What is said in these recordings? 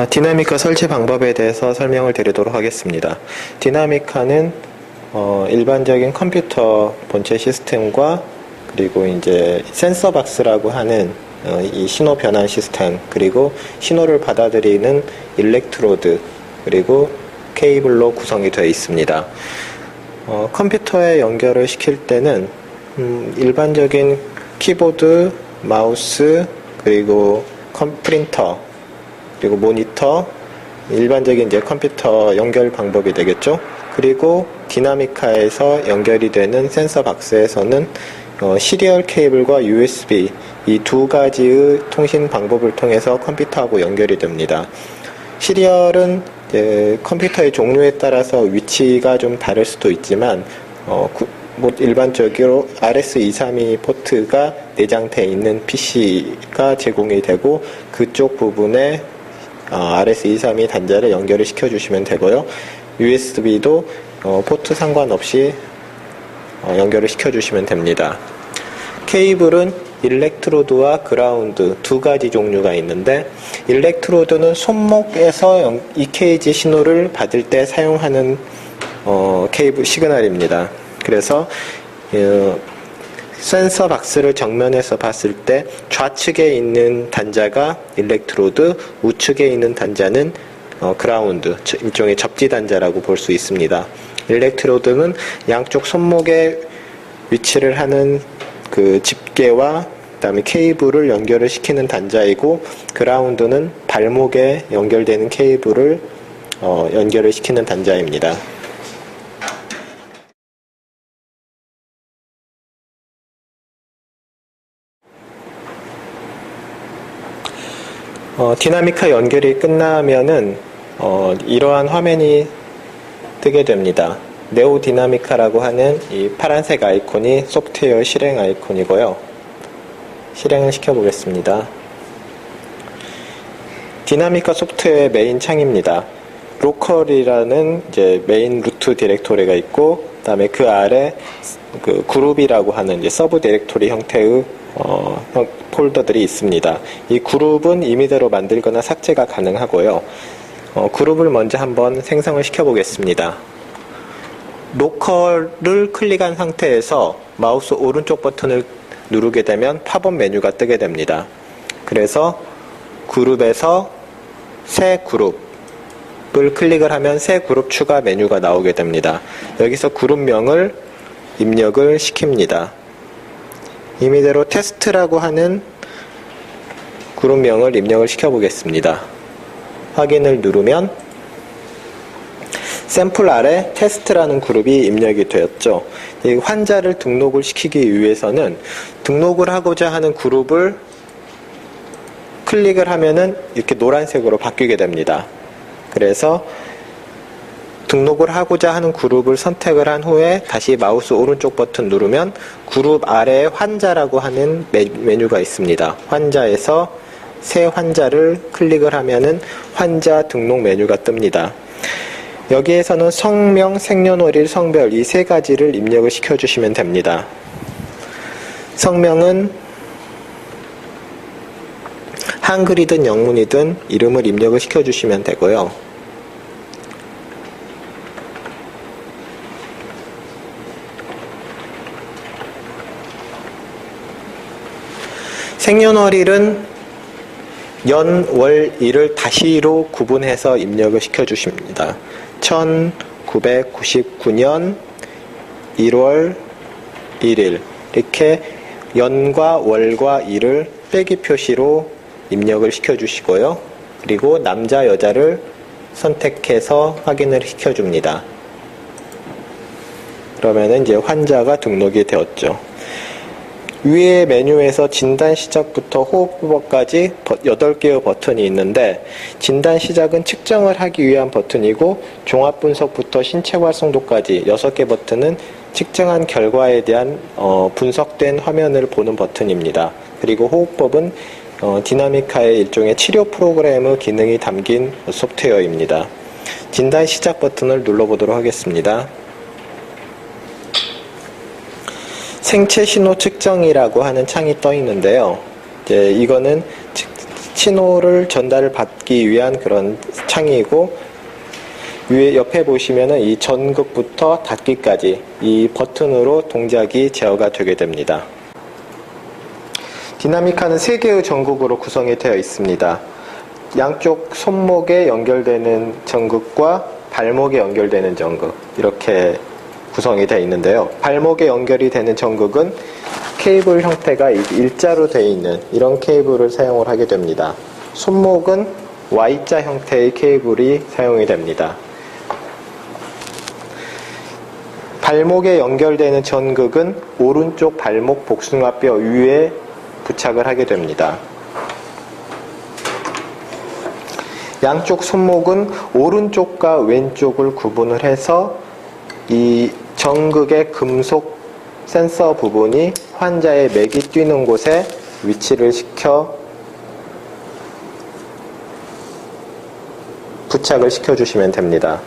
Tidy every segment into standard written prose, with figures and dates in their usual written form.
디나미카 설치 방법에 대해서 설명을 드리도록 하겠습니다. 디나미카는 일반적인 컴퓨터 본체 시스템과 그리고 이제 센서 박스라고 하는 이 신호 변환 시스템, 그리고 신호를 받아들이는 일렉트로드, 그리고 케이블로 구성이 되어 있습니다. 컴퓨터에 연결을 시킬 때는 일반적인 키보드, 마우스, 그리고 프린터, 그리고 모니터, 일반적인 이제 컴퓨터 연결 방법이 되겠죠. 그리고 디나미카에서 연결이 되는 센서 박스에서는 시리얼 케이블과 USB 이 두 가지의 통신 방법을 통해서 컴퓨터하고 연결이 됩니다. 시리얼은 컴퓨터의 종류에 따라서 위치가 좀 다를 수도 있지만 일반적으로 RS232 포트가 내장되어 있는 PC가 제공이 되고, 그쪽 부분에 RS232 단자를 연결을 시켜주시면 되고요. USB도 포트 상관없이 연결을 시켜주시면 됩니다. 케이블은 일렉트로드와 그라운드 두 가지 종류가 있는데, 일렉트로드는 손목에서 EKG 신호를 받을 때 사용하는 케이블 시그널입니다. 그래서 센서 박스를 정면에서 봤을 때 좌측에 있는 단자가 일렉트로드, 우측에 있는 단자는 그라운드, 일종의 접지 단자라고 볼 수 있습니다. 일렉트로드는 양쪽 손목에 위치를 하는 그 집게와 그다음에 케이블을 연결을 시키는 단자이고, 그라운드는 발목에 연결되는 케이블을 연결을 시키는 단자입니다. 디나미카 연결이 끝나면은 이러한 화면이 뜨게 됩니다. 네오 디나미카라고 하는 이 파란색 아이콘이 소프트웨어 실행 아이콘이고요. 실행을 시켜보겠습니다. 디나미카 소프트웨어의 메인 창입니다. 로컬이라는 이제 메인 루트 디렉토리가 있고, 그다음에 그 아래 그 그룹이라고 하는 이제 서브 디렉토리 형태의 폴더들이 있습니다. 이 그룹은 임의대로 만들거나 삭제가 가능하고요. 그룹을 먼저 한번 생성을 시켜 보겠습니다. 로컬을 클릭한 상태에서 마우스 오른쪽 버튼을 누르게 되면 팝업 메뉴가 뜨게 됩니다. 그래서 그룹에서 새 그룹을 클릭을 하면 새 그룹 추가 메뉴가 나오게 됩니다. 여기서 그룹명을 입력을 시킵니다. 임의대로 테스트라고 하는 그룹명을 입력을 시켜보겠습니다. 확인을 누르면 샘플 아래 테스트라는 그룹이 입력이 되었죠. 이 환자를 등록을 시키기 위해서는 등록을 하고자 하는 그룹을 클릭을 하면은 이렇게 노란색으로 바뀌게 됩니다. 그래서 등록을 하고자 하는 그룹을 선택을 한 후에 다시 마우스 오른쪽 버튼 누르면 그룹 아래에 환자라고 하는 메뉴가 있습니다. 환자에서 새 환자를 클릭을 하면은 환자 등록 메뉴가 뜹니다. 여기에서는 성명, 생년월일, 성별 이 세 가지를 입력을 시켜주시면 됩니다. 성명은 한글이든 영문이든 이름을 입력을 시켜주시면 되고요. 생년월일은 연, 월, 일을 다시로 구분해서 입력을 시켜주십니다. 1999년 1월 1일 이렇게 연과 월과 일을 빼기 표시로 입력을 시켜주시고요. 그리고 남자, 여자를 선택해서 확인을 시켜줍니다. 그러면은 이제 환자가 등록이 되었죠. 위의 메뉴에서 진단 시작부터 호흡부까지 8개의 버튼이 있는데, 진단 시작은 측정을 하기 위한 버튼이고, 종합 분석부터 신체 활성도까지 6개 버튼은 측정한 결과에 대한 분석된 화면을 보는 버튼입니다. 그리고 호흡법은 디나미카의 일종의 치료 프로그램의 기능이 담긴 소프트웨어입니다. 진단 시작 버튼을 눌러보도록 하겠습니다. 생체 신호 측정이라고 하는 창이 떠 있는데요. 이거는 신호를 전달을 받기 위한 그런 창이고, 옆에 보시면은 이 전극부터 닫기까지 이 버튼으로 동작이 제어가 되게 됩니다. 디나미카는 3개의 전극으로 구성이 되어 있습니다. 양쪽 손목에 연결되는 전극과 발목에 연결되는 전극, 이렇게 구성이 되어 있는데요. 발목에 연결이 되는 전극은 케이블 형태가 일자로 되어 있는 이런 케이블을 사용을 하게 됩니다. 손목은 Y자 형태의 케이블이 사용이 됩니다. 발목에 연결되는 전극은 오른쪽 발목 복숭아뼈 위에 부착을 하게 됩니다. 양쪽 손목은 오른쪽과 왼쪽을 구분을 해서 이 전극의 금속 센서 부분이 환자의 맥이 뛰는 곳에 위치를 시켜 부착을 시켜주시면 됩니다.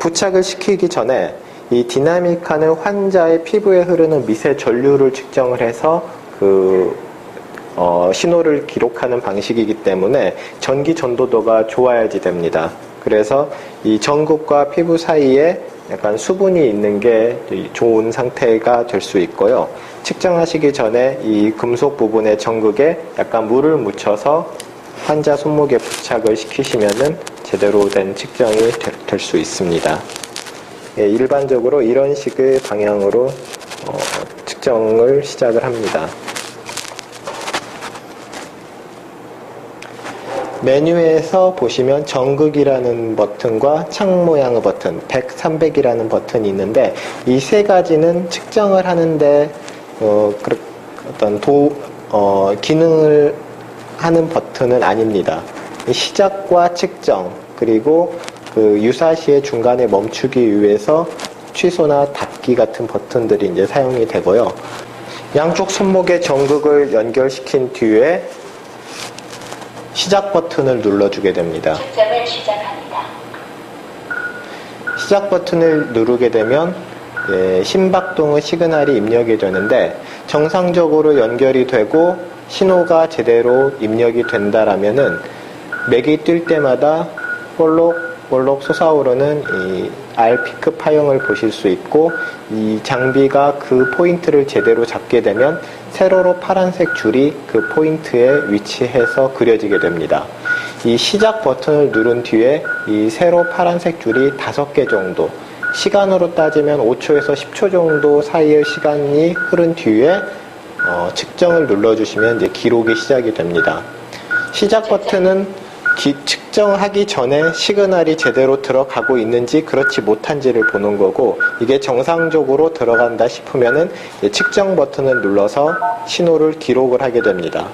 부착을 시키기 전에 이 디나미카는 환자의 피부에 흐르는 미세 전류를 측정을 해서 신호를 기록하는 방식이기 때문에 전기 전도도가 좋아야지 됩니다. 그래서 이 전극과 피부 사이에 약간 수분이 있는 게 좋은 상태가 될 수 있고요. 측정하시기 전에 이 금속 부분의 전극에 약간 물을 묻혀서 환자 손목에 부착을 시키시면은 제대로 된 측정이 될 수 있습니다. 예, 일반적으로 이런 식의 방향으로 측정을 시작을 합니다. 메뉴에서 보시면 전극이라는 버튼과 창 모양의 버튼, 100, 300이라는 버튼이 있는데 이 세 가지는 측정을 하는데 어떤 기능을 하는 버튼은 아닙니다. 시작과 측정, 그리고 유사시의 중간에 멈추기 위해서 취소나 닫기 같은 버튼들이 이제 사용이 되고요. 양쪽 손목에 전극을 연결시킨 뒤에 시작 버튼을 눌러주게 됩니다. 측정을 시작합니다. 시작 버튼을 누르게 되면 심박동의 시그널이 입력이 되는데 정상적으로 연결이 되고 신호가 입력이 된다라면은 맥이 뛸 때마다 볼록 솟아오르는 이 RP크 파형을 보실 수 있고, 이 장비가 그 포인트를 제대로 잡게 되면 세로로 파란색 줄이 그 포인트에 위치해서 그려지게 됩니다. 이 시작 버튼을 누른 뒤에 이 세로 파란색 줄이 5개 정도, 시간으로 따지면 5초에서 10초 정도 사이의 시간이 흐른 뒤에 측정을 눌러주시면 이제 기록이 시작이 됩니다. 시작 버튼은 측정하기 전에 시그널이 제대로 들어가고 있는지 그렇지 못한지를 보는 거고, 이게 정상적으로 들어간다 싶으면은 측정 버튼을 눌러서 신호를 기록을 하게 됩니다.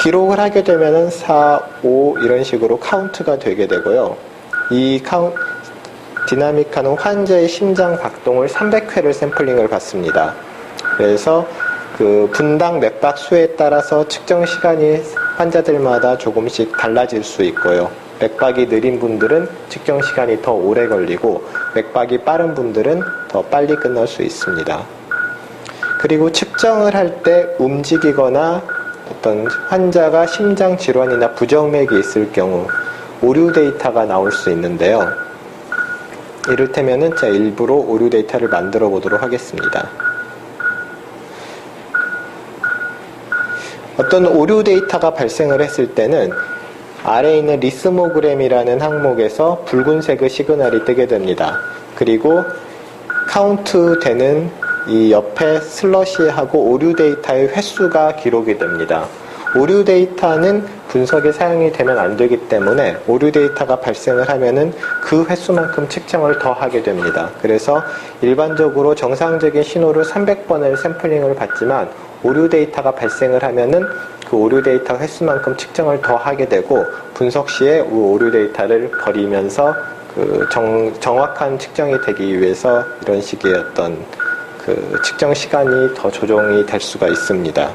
기록을 하게 되면은 4, 5 이런 식으로 카운트가 되게 되고요. 이 디나미카는 환자의 심장 박동을 300회를 샘플링을 받습니다. 그래서 분당 맥박 수에 따라서 측정 시간이 환자들마다 조금씩 달라질 수 있고요. 맥박이 느린 분들은 측정 시간이 더 오래 걸리고, 맥박이 빠른 분들은 더 빨리 끝날 수 있습니다. 그리고 측정을 할 때 움직이거나 어떤 환자가 심장 질환이나 부정맥이 있을 경우 오류 데이터가 나올 수 있는데요. 이를테면은 제가 일부러 오류 데이터를 만들어 보도록 하겠습니다. 어떤 오류 데이터가 발생을 했을 때는 아래에 있는 리스모그램이라는 항목에서 붉은색의 시그널이 뜨게 됩니다. 그리고 카운트 되는 이 옆에 슬러시하고 오류 데이터의 횟수가 기록이 됩니다. 오류 데이터는 분석에 사용이 되면 안 되기 때문에 오류 데이터가 발생을 하면은 그 횟수만큼 측정을 더 하게 됩니다. 그래서 일반적으로 정상적인 신호를 300번을 샘플링을 받지만 오류 데이터가 발생을 하면은 그 오류 데이터 횟수만큼 측정을 더 하게 되고, 분석 시에 오류 데이터를 버리면서 정확한 측정이 되기 위해서 이런 식의 어떤 측정 시간이 더 조정이 될 수가 있습니다.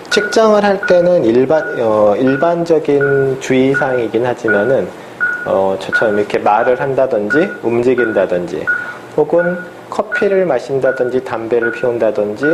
측정을 할 때는 일반적인 주의사항이긴 하지만은 저처럼 이렇게 말을 한다든지 움직인다든지 혹은 커피를 마신다든지 담배를 피운다든지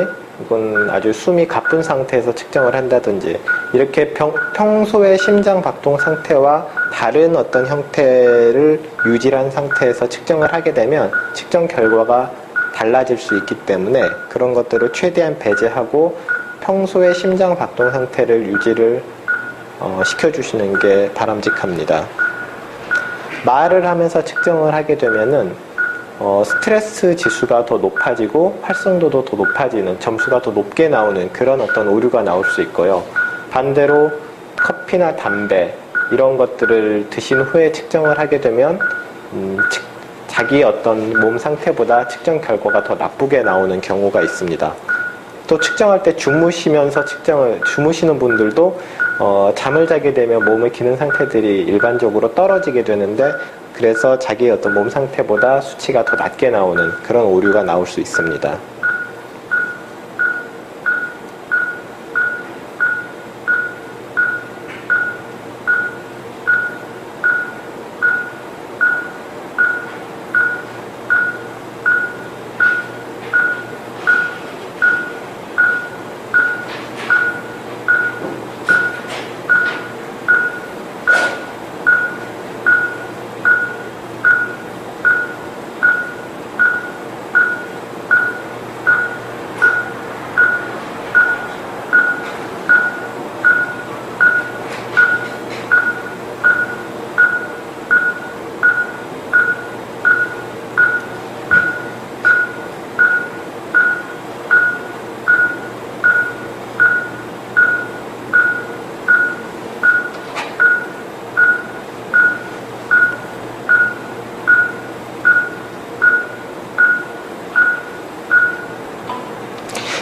이건 아주 숨이 가쁜 상태에서 측정을 한다든지 이렇게 평소의 심장 박동 상태와 다른 어떤 형태를 유지한 상태에서 측정을 하게 되면 측정 결과가 달라질 수 있기 때문에 그런 것들을 최대한 배제하고 평소의 심장 박동 상태를 유지를 시켜주시는 게 바람직합니다. 말을 하면서 측정을 하게 되면은 스트레스 지수가 더 높아지고 활성도도 더 높아지는, 점수가 더 높게 나오는 그런 어떤 오류가 나올 수 있고요. 반대로 커피나 담배 이런 것들을 드신 후에 측정을 하게 되면 자기 어떤 몸 상태보다 측정 결과가 더 나쁘게 나오는 경우가 있습니다. 또 측정할 때 주무시는 분들도 잠을 자게 되면 몸의 기능 상태들이 일반적으로 떨어지게 되는데, 그래서 자기의 어떤 몸 상태보다 수치가 더 낮게 나오는 그런 오류가 나올 수 있습니다.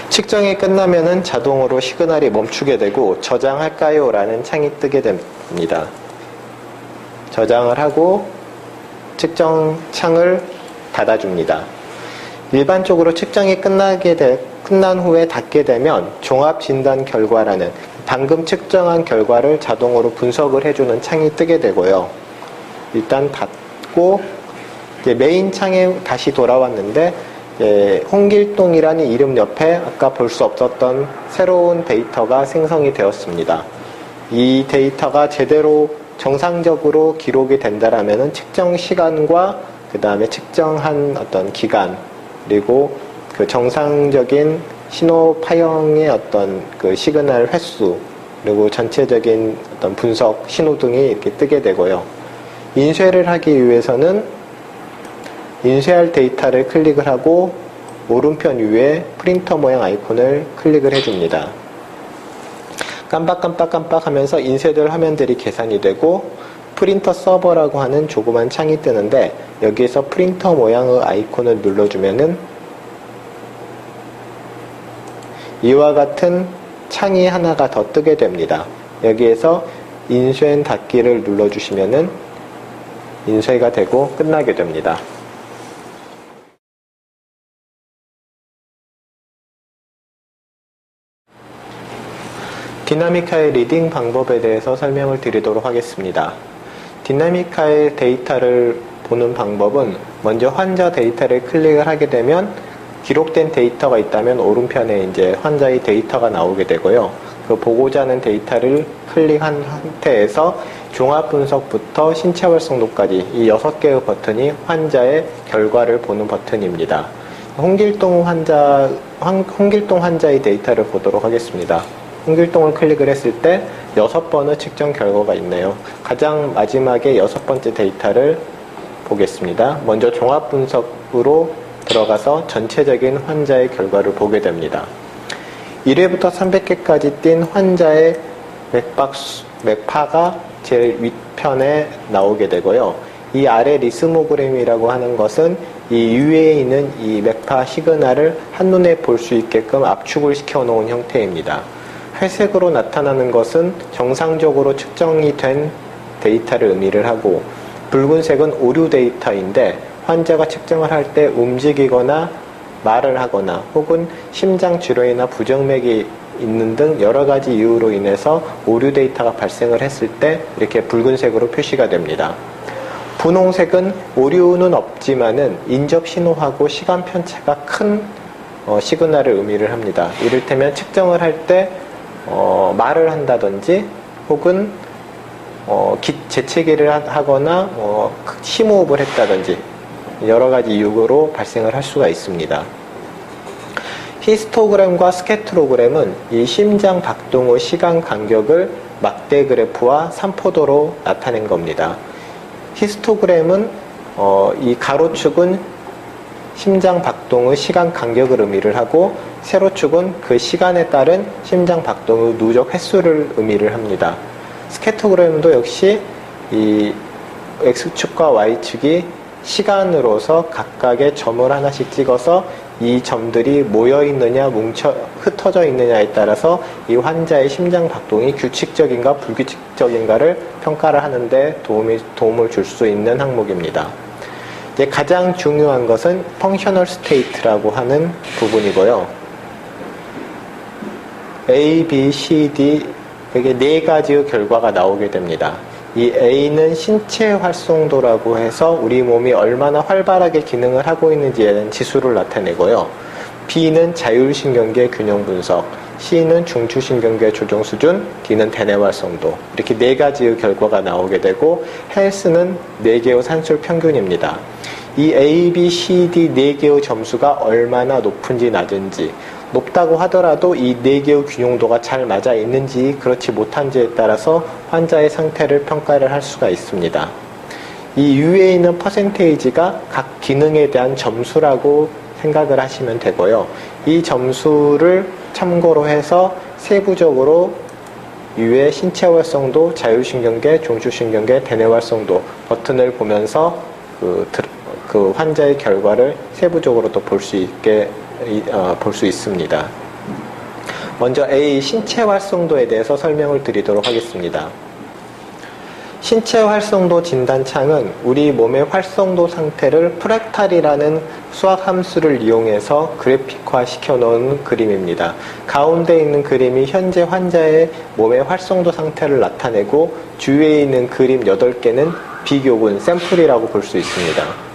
측정이 끝나면은 자동으로 시그널이 멈추게 되고 저장할까요? 라는 창이 뜨게 됩니다. 저장을 하고 측정 창을 닫아줍니다. 일반적으로 측정이 끝난 후에 닫게 되면 종합진단 결과라는 방금 측정한 결과를 자동으로 분석을 해주는 창이 뜨게 되고요. 일단 닫고 이제 메인 창에 다시 돌아왔는데 홍길동이라는 이름 옆에 아까 볼 수 없었던 새로운 데이터가 생성이 되었습니다. 이 데이터가 제대로 정상적으로 기록이 된다라면은 측정 시간과 그 다음에 측정한 어떤 기간, 그리고 그 정상적인 신호 파형의 어떤 그 시그널 횟수, 그리고 전체적인 어떤 분석 신호등이 이렇게 뜨게 되고요. 인쇄를 하기 위해서는 인쇄할 데이터를 클릭을 하고 오른편 위에 프린터 모양 아이콘을 클릭을 해줍니다. 깜빡깜빡깜빡 하면서 인쇄될 화면들이 계산이 되고 프린터 서버라고 하는 조그만 창이 뜨는데, 여기에서 프린터 모양의 아이콘을 눌러주면은 이와 같은 창이 하나가 더 뜨게 됩니다. 여기에서 인쇄 닫기를 눌러주시면은 인쇄가 되고 끝나게 됩니다. 디나미카의 리딩 방법에 대해서 설명을 드리도록 하겠습니다. 디나미카의 데이터를 보는 방법은 먼저 환자 데이터를 클릭을 하게 되면 기록된 데이터가 있다면 오른편에 이제 환자의 데이터가 나오게 되고요. 그 보고자 하는 데이터를 클릭한 상태에서 종합 분석부터 신체 활성도까지 이 6개의 버튼이 환자의 결과를 보는 버튼입니다. 홍길동 환자의 데이터를 보도록 하겠습니다. 홍길동을 클릭을 했을 때 6번의 측정 결과가 있네요. 가장 마지막에 6번째 데이터를 보겠습니다. 먼저 종합 분석으로 들어가서 전체적인 환자의 결과를 보게 됩니다. 1회부터 300회까지 뛴 환자의 맥파가 제일 윗편에 나오게 되고요. 이 아래 리스모그램이라고 하는 것은 이 위에 있는 이 맥파 시그널을 한눈에 볼 수 있게끔 압축을 시켜 놓은 형태입니다. 회색으로 나타나는 것은 정상적으로 측정이 된 데이터를 의미를 하고, 붉은색은 오류 데이터인데 환자가 측정을 할 때 움직이거나 말을 하거나 혹은 심장 질환이나 부정맥이 있는 등 여러 가지 이유로 인해서 오류 데이터가 발생을 했을 때 이렇게 붉은색으로 표시가 됩니다. 분홍색은 오류는 없지만은 인접 신호하고 시간 편차가 큰 시그널을 의미를 합니다. 이를테면 측정을 할 때 말을 한다든지 혹은 재채기를 하거나 심호흡을 했다든지 여러 가지 이유로 발생을 할 수가 있습니다. 히스토그램과 스케트로그램은 이 심장 박동의 시간 간격을 막대 그래프와 산포도로 나타낸 겁니다. 히스토그램은 이 가로축은 심장 박동의 시간 간격을 의미를 하고 세로축은 그 시간에 따른 심장 박동의 누적 횟수를 의미를 합니다. 스케토그램도 역시 이 X축과 Y축이 시간으로서 각각의 점을 하나씩 찍어서 이 점들이 모여 있느냐 흩어져 있느냐에 따라서 이 환자의 심장 박동이 규칙적인가 불규칙적인가를 평가를 하는데 도움을 줄 수 있는 항목입니다. 이제 가장 중요한 것은 펑셔널 스테이트라고 하는 부분이고요. A, B, C, D 이게 네 가지의 결과가 나오게 됩니다. 이 A는 신체 활성도라고 해서 우리 몸이 얼마나 활발하게 기능을 하고 있는지에 대한 지수를 나타내고요. B는 자율신경계 균형 분석, C는 중추신경계 조정 수준, D는 대뇌 활성도. 이렇게 네 가지의 결과가 나오게 되고 헬스는 4개의 산술 평균입니다. 이 A, B, C, D 4개의 점수가 얼마나 높은지 낮은지, 높다고 하더라도 이 4개의 균형도가 잘 맞아 있는지 그렇지 못한지에 따라서 환자의 상태를 평가를 할 수가 있습니다. 이 위에 있는 퍼센테이지가 각 기능에 대한 점수라고 생각을 하시면 되고요. 이 점수를 참고로 해서 세부적으로 위에 신체 활성도, 자율신경계, 중추신경계, 대뇌 활성도 버튼을 보면서 그 환자의 결과를 세부적으로 또 볼 수 있습니다. 먼저 A, 신체 활성도에 대해서 설명을 드리도록 하겠습니다. 신체 활성도 진단창은 우리 몸의 활성도 상태를 프랙탈이라는 수학 함수를 이용해서 그래픽화 시켜놓은 그림입니다. 가운데 있는 그림이 현재 환자의 몸의 활성도 상태를 나타내고 주위에 있는 그림 8개는 비교군, 샘플이라고 볼 수 있습니다.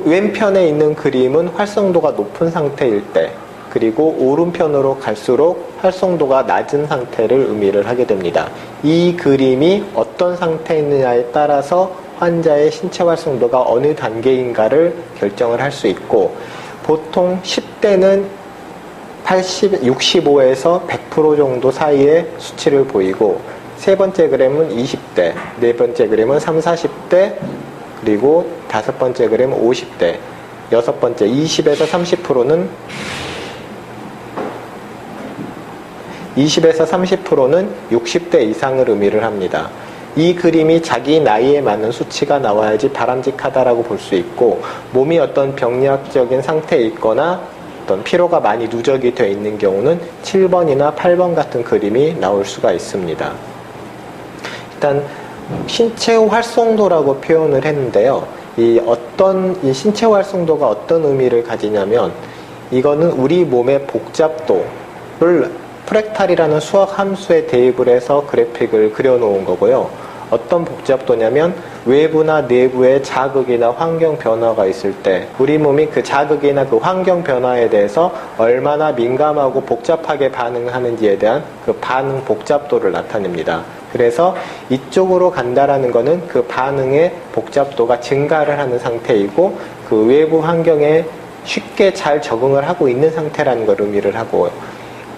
왼편에 있는 그림은 활성도가 높은 상태일 때, 그리고 오른편으로 갈수록 활성도가 낮은 상태를 의미를 하게 됩니다. 이 그림이 어떤 상태에 있느냐에 따라서 환자의 신체 활성도가 어느 단계인가를 결정을 할 수 있고, 보통 10대는 65에서 100% 정도 사이의 수치를 보이고, 세 번째 그램은 20대, 네 번째 그램은 30, 40대, 그리고 다섯 번째 그램은 50대, 여섯 번째 20에서 30%는 60대 이상을 의미를 합니다. 이 그림이 자기 나이에 맞는 수치가 나와야지 바람직하다라고 볼 수 있고, 몸이 어떤 병리학적인 상태에 있거나 어떤 피로가 많이 누적이 되어 있는 경우는 7번이나 8번 같은 그림이 나올 수가 있습니다. 일단 신체 활성도라고 표현을 했는데요. 이 신체 활성도가 어떤 의미를 가지냐면, 이거는 우리 몸의 복잡도를 프랙탈이라는 수학 함수에 대입을 해서 그래픽을 그려놓은 거고요. 어떤 복잡도냐면 외부나 내부의 자극이나 환경 변화가 있을 때 우리 몸이 그 자극이나 그 환경 변화에 대해서 얼마나 민감하고 복잡하게 반응하는지에 대한 그 반응 복잡도를 나타냅니다. 그래서 이쪽으로 간다라는 거는 그 반응의 복잡도가 증가를 하는 상태이고, 그 외부 환경에 쉽게 잘 적응을 하고 있는 상태라는 걸 의미를 하고,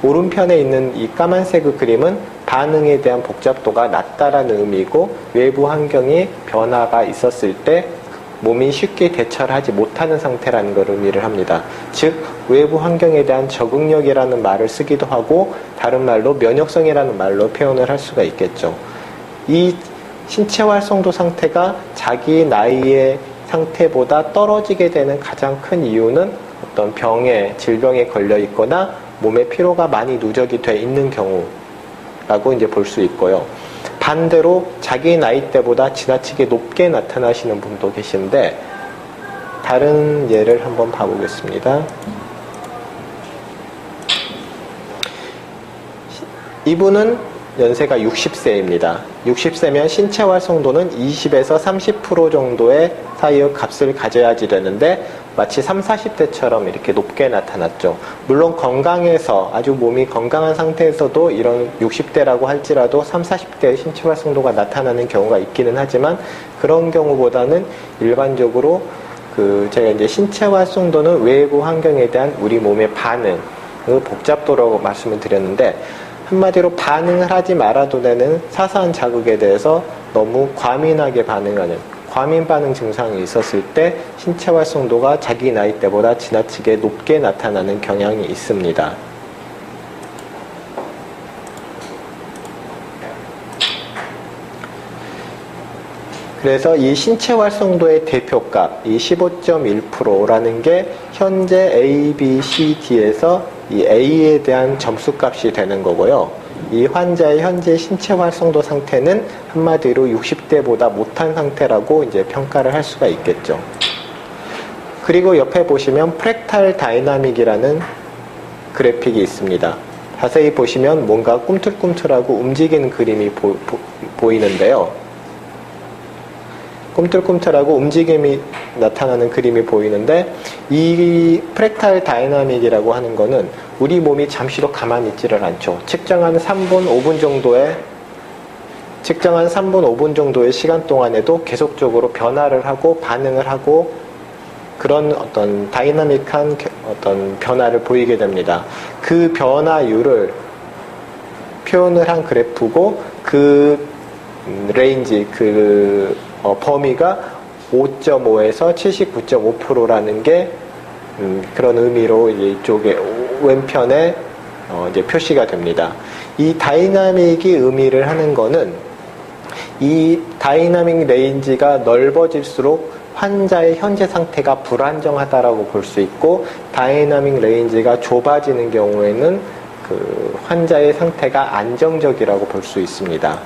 오른편에 있는 이 까만색의 그림은 반응에 대한 복잡도가 낮다라는 의미고, 외부 환경에 변화가 있었을 때 몸이 쉽게 대처를 하지 못하는 상태라는 걸 의미를 합니다. 즉, 외부 환경에 대한 적응력이라는 말을 쓰기도 하고, 다른 말로 면역성이라는 말로 표현을 할 수가 있겠죠. 이 신체 활성도 상태가 자기 나이의 상태보다 떨어지게 되는 가장 큰 이유는 어떤 질병에 걸려 있거나 몸에 피로가 많이 누적이 돼 있는 경우라고 이제 볼 수 있고요. 반대로 자기 나이 때보다 지나치게 높게 나타나시는 분도 계신데, 다른 예를 한번 봐보겠습니다. 이분은 연세가 60세입니다. 60세면 신체 활성도는 20에서 30% 정도의 사이의 값을 가져야지 되는데 마치 30, 40대처럼 이렇게 높게 나타났죠. 물론 건강해서 아주 몸이 건강한 상태에서도 이런 60대라고 할지라도 30, 40대의 신체 활성도가 나타나는 경우가 있기는 하지만 그런 경우보다는 일반적으로 제가 이제 신체 활성도는 외부 환경에 대한 우리 몸의 반응의 복잡도라고 말씀을 드렸는데 한마디로 반응을 하지 말아도 되는 사소한 자극에 대해서 너무 과민하게 반응하는 과민 반응 증상이 있었을 때 신체 활성도가 자기 나이 때보다 지나치게 높게 나타나는 경향이 있습니다. 그래서 이 신체 활성도의 대표값, 이 15.1%라는 게 현재 A, B, C, D에서 이 A에 대한 점수값이 되는 거고요. 이 환자의 현재 신체 활성도 상태는 한마디로 60대보다 못한 상태라고 이제 평가를 할 수가 있겠죠. 그리고 옆에 보시면 프랙탈 다이나믹이라는 그래픽이 있습니다. 자세히 보시면 뭔가 꿈틀꿈틀하고 움직이는 그림이 보이는데요. 꿈틀꿈틀하고 움직임이 나타나는 그림이 보이는데 이 프랙탈 다이나믹이라고 하는 거는 우리 몸이 잠시도 가만히 있지를 않죠. 측정한 3분, 5분 정도의 시간 동안에도 계속적으로 변화를 하고 반응을 하고 그런 어떤 다이나믹한 어떤 변화를 보이게 됩니다. 그 변화율을 표현을 한 그래프고 그 레인지, 범위가 5.5에서 79.5%라는 게 그런 의미로 이쪽에 왼편에 이제 표시가 됩니다. 이 다이나믹이 의미를 하는 거는 이 다이나믹 레인지가 넓어질수록 환자의 현재 상태가 불안정하다라고 볼 수 있고 다이나믹 레인지가 좁아지는 경우에는 그 환자의 상태가 안정적이라고 볼 수 있습니다.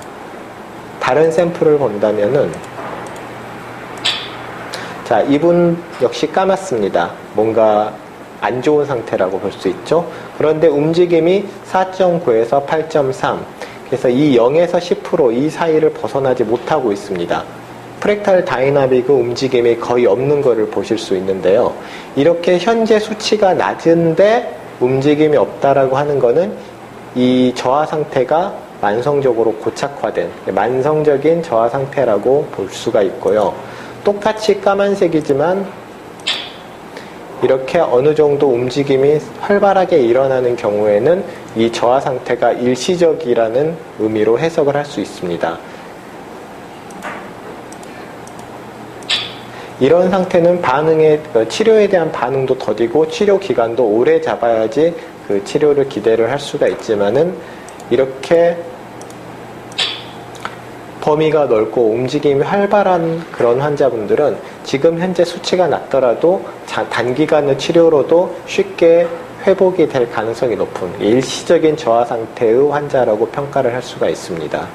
다른 샘플을 본다면은 자, 이분 역시 까맣습니다. 뭔가 안 좋은 상태라고 볼 수 있죠. 그런데 움직임이 4.9에서 8.3 그래서 이 0에서 10% 이 사이를 벗어나지 못하고 있습니다. 프랙탈 다이나믹의 움직임이 거의 없는 것을 보실 수 있는데요. 이렇게 현재 수치가 낮은데 움직임이 없다라고 하는 거는 이 저하 상태가 만성적으로 고착화된 만성적인 저하 상태라고 볼 수가 있고요. 똑같이 까만색이지만 이렇게 어느 정도 움직임이 활발하게 일어나는 경우에는 이 저하 상태가 일시적이라는 의미로 해석을 할 수 있습니다. 이런 상태는 치료에 대한 반응도 더디고 치료 기간도 오래 잡아야지 그 치료를 기대를 할 수가 있지만은 이렇게 범위가 넓고 움직임이 활발한 그런 환자분들은 지금 현재 수치가 낮더라도 단기간의 치료로도 쉽게 회복이 될 가능성이 높은 일시적인 저하 상태의 환자라고 평가를 할 수가 있습니다.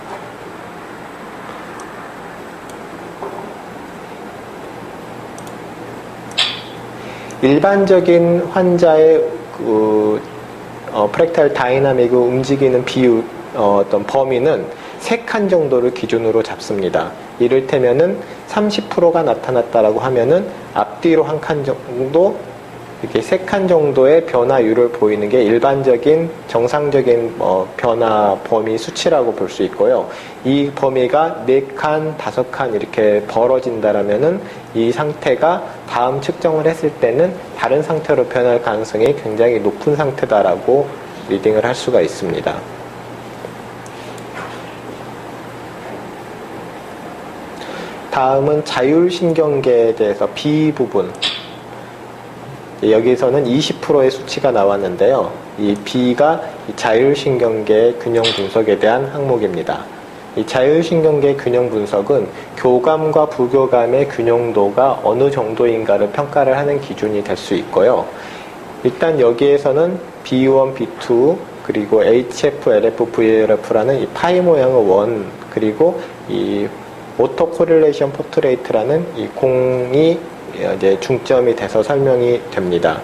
일반적인 환자의 프랙탈 다이나믹을 움직이는 비율 어떤 범위는 3칸 정도를 기준으로 잡습니다. 이를테면은 30%가 나타났다라고 하면은 앞뒤로 1칸 정도 이렇게 3칸 정도의 변화율을 보이는 게 일반적인 정상적인 변화 범위 수치라고 볼 수 있고요. 이 범위가 4칸, 5칸 이렇게 벌어진다라면은 이 상태가 다음 측정을 했을 때는 다른 상태로 변할 가능성이 굉장히 높은 상태다라고 리딩을 할 수가 있습니다. 다음은 자율신경계에 대해서 B 부분. 여기서는 20%의 수치가 나왔는데요. 이 B가 자율신경계 균형 분석에 대한 항목입니다. 이 자율신경계 균형 분석은 교감과 부교감의 균형도가 어느 정도인가를 평가를 하는 기준이 될 수 있고요. 일단 여기에서는 B1, B2, 그리고 HF, LF, VLF라는 이 파이 모양의 원, 그리고 이 오토 코릴레이션 포트레이트라는 이 공이 이제 중점이 돼서 설명이 됩니다.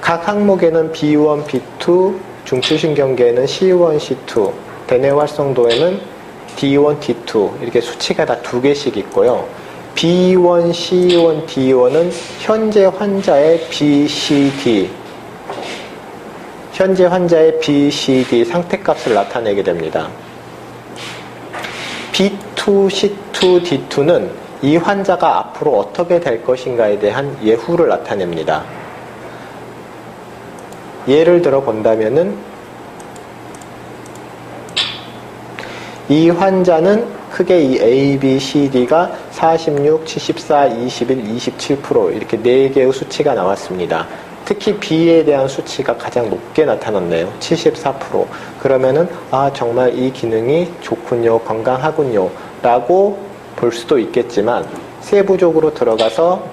각 항목에는 B1, B2, 중추신경계에는 C1, C2, 대뇌 활성도에는 D1, D2 이렇게 수치가 다 두 개씩 있고요. B1, C1, D1은 현재 환자의 BCD, 현재 환자의 BCD 상태값을 나타내게 됩니다. B2, C2, D2는 이 환자가 앞으로 어떻게 될 것인가에 대한 예후를 나타냅니다. 예를 들어 본다면은 이 환자는 크게 이 A, B, C, D가 46, 74, 21, 27% 이렇게 4개의 수치가 나왔습니다. 특히 B에 대한 수치가 가장 높게 나타났네요. 74%. 그러면은 정말 이 기능이 좋군요, 건강하군요 라고 볼 수도 있겠지만 세부적으로 들어가서